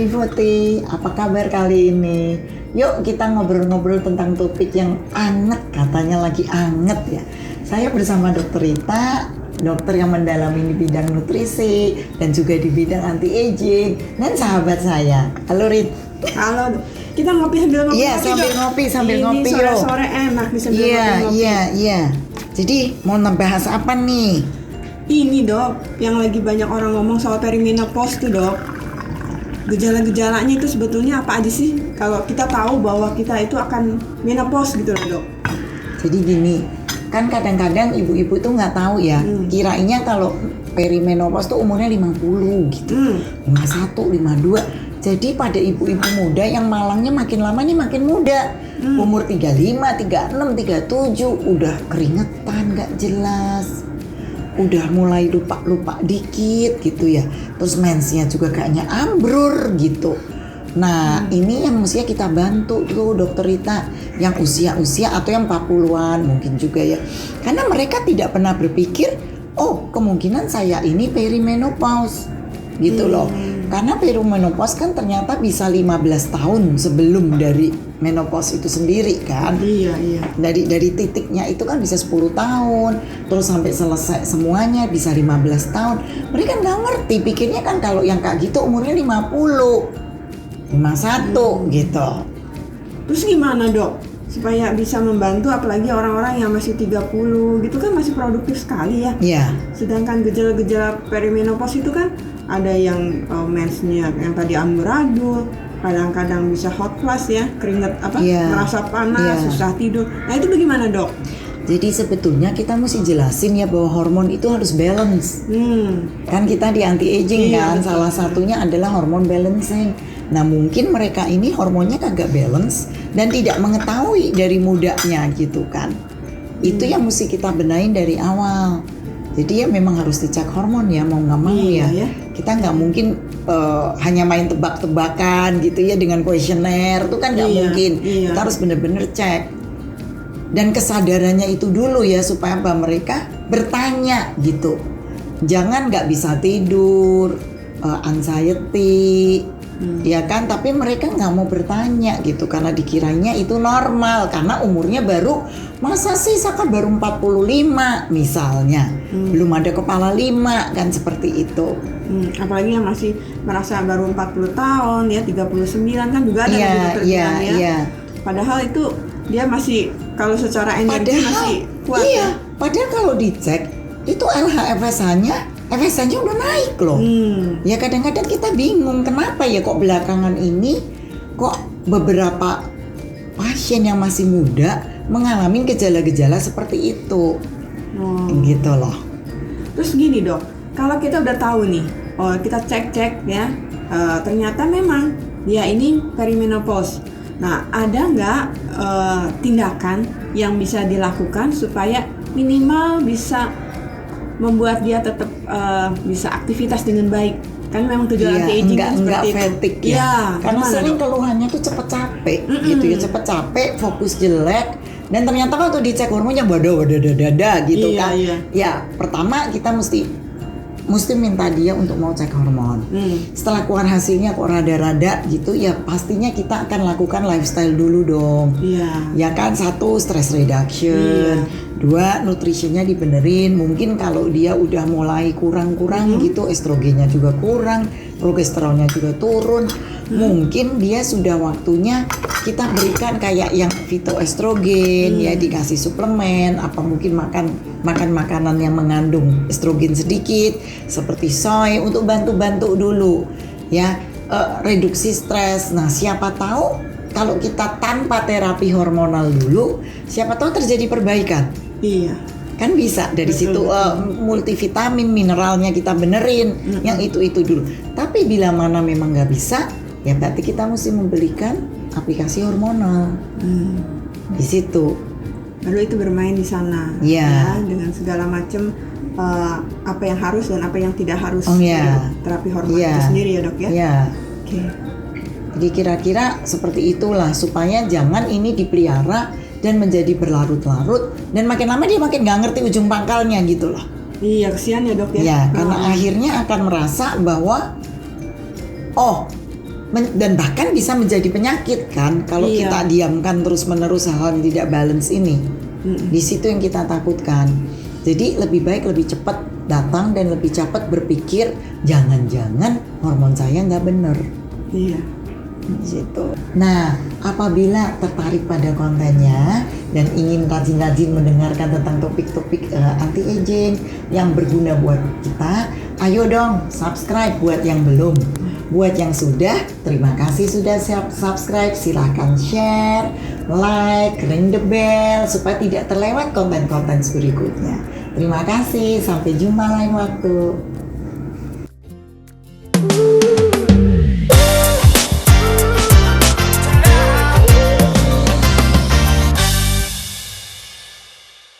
pagi Putih, apa kabar kali ini? Yuk kita ngobrol-ngobrol tentang topik yang anget, katanya lagi anget ya. Saya bersama Dokter Rita, dokter yang mendalami di bidang nutrisi dan juga di bidang anti-aging, dan sahabat saya. Halo Rit. Halo, kita ngopi sambil ngopi. Iya, sambil ngopi Ini sore-sore enak bisa sambil ngopi. Iya. Jadi mau ngebahas apa nih? Ini dok, yang lagi banyak orang ngomong soal perimenopause tuh dok. Gejala-gejalanya itu sebetulnya apa aja sih? Kalau kita tahu bahwa kita itu akan menopause gitu loh dok. Jadi gini, kan kadang-kadang ibu-ibu tuh nggak tahu ya, kirainnya kalau perimenopause tuh umurnya 50 gitu, 51, 52. Jadi pada ibu-ibu muda yang malangnya makin lama nih makin muda, umur 35, 36, 37 udah keringetan nggak jelas, udah mulai lupa dikit gitu ya, terus mensnya juga kayaknya ambrur gitu. Nah ini yang mestinya kita bantu tuh Dokter Rita, yang usia-usia atau yang 40-an mungkin juga ya, karena mereka tidak pernah berpikir oh kemungkinan saya ini perimenopause gitu loh. Karena perimenopause kan ternyata bisa 15 tahun sebelum dari menopause itu sendiri kan. Iya. Dari titiknya itu kan bisa 10 tahun, terus sampai selesai semuanya bisa 15 tahun. Mereka nggak ngerti, pikirnya kan kalau yang kayak gitu umurnya 50, 51 gitu. Terus gimana dok? Supaya bisa membantu apalagi orang-orang yang masih 30 gitu kan masih produktif sekali ya. Iya. Sedangkan gejala-gejala perimenopause itu kan ada yang mensnya yang tadi amburadul, kadang-kadang bisa hot flash ya, keringet merasa panas, susah tidur. Nah itu bagaimana dok? Jadi sebetulnya kita mesti jelasin ya bahwa hormon itu harus balance. Kan kita di anti-aging kan, salah satunya adalah hormon balancing. Nah mungkin mereka ini hormonnya kagak balance dan tidak mengetahui dari mudanya gitu kan. Itu yang mesti kita benahin dari awal. Jadi ya memang harus dicek hormon ya, mau nggak mau ya. Kita nggak mungkin hanya main tebak-tebakan gitu ya dengan kuesioner, itu kan nggak mungkin. Kita harus bener-bener cek. Dan kesadarannya itu dulu ya, supaya mereka bertanya gitu. Jangan nggak bisa tidur, anxiety, ya kan, tapi mereka nggak mau bertanya gitu karena dikiranya itu normal karena umurnya baru, masa sih Saka baru 45 misalnya, belum ada kepala 5 kan, seperti itu. Apalagi yang masih merasa baru 40 tahun ya, 39 kan juga ada ya. Padahal itu dia masih, kalau secara energi masih kuat. Padahal kalau dicek itu LH-FSH-nya udah naik loh. Ya kadang-kadang kita bingung kenapa ya kok belakangan ini kok beberapa pasien yang masih muda mengalami gejala-gejala seperti itu. Gitu loh. Terus gini dok, kalau kita udah tahu nih, kita cek ya, ternyata memang dia ini perimenopause. Nah ada nggak tindakan yang bisa dilakukan supaya minimal bisa membuat dia tetap bisa aktivitas dengan baik? Kan memang tujuan anti-aging kan enggak seperti fatigue itu. ya. Karena sering keluhannya tuh cepet capek gitu ya, cepet capek, fokus jelek, dan ternyata kalau tuh dicek hormonnya dada gitu kan. Ya pertama kita mesti minta dia untuk mau cek hormon. Setelah keluar hasilnya kok rada-rada gitu ya, pastinya kita akan lakukan lifestyle dulu dong. Ya kan, 1 stress reduction, 2 nutrisinya dibenerin. Mungkin kalau dia udah mulai kurang gitu, estrogennya juga kurang, progesterolnya juga turun, mungkin dia sudah waktunya kita berikan kayak yang fitoestrogen ya, dikasih suplemen, apa mungkin makan makanan yang mengandung estrogen sedikit seperti soy untuk bantu dulu ya, reduksi stres. Nah siapa tahu kalau kita tanpa terapi hormonal dulu, siapa tahu terjadi perbaikan. Kan bisa dari situ multivitamin, mineralnya kita benerin, yang itu dulu. Tapi bila mana memang nggak bisa, ya berarti kita mesti membelikan aplikasi hormonal di situ. Lalu itu bermain di sana, ya, dengan segala macam apa yang harus dan apa yang tidak harus terapi hormon itu sendiri ya dok ya. Jadi kira-kira seperti itulah, supaya jangan ini dipelihara dan menjadi berlarut-larut, dan makin lama dia makin nggak ngerti ujung pangkalnya gitu loh. Iya, kesian ya dok ya. Ya, karena akhirnya akan merasa bahwa dan bahkan bisa menjadi penyakit kan kalau kita diamkan terus-menerus hal-hal yang tidak balance ini. Di situ yang kita takutkan. Jadi lebih baik lebih cepat datang dan lebih cepat berpikir jangan-jangan hormon saya nggak benar. Iya. Gitu. Nah, apabila tertarik pada kontennya dan ingin rajin-rajin mendengarkan tentang topik-topik anti-aging yang berguna buat kita, ayo dong subscribe buat yang belum. Buat yang sudah, terima kasih sudah subscribe. Silahkan share, like, ring the bell supaya tidak terlewat konten-konten berikutnya. Terima kasih, sampai jumpa lain waktu.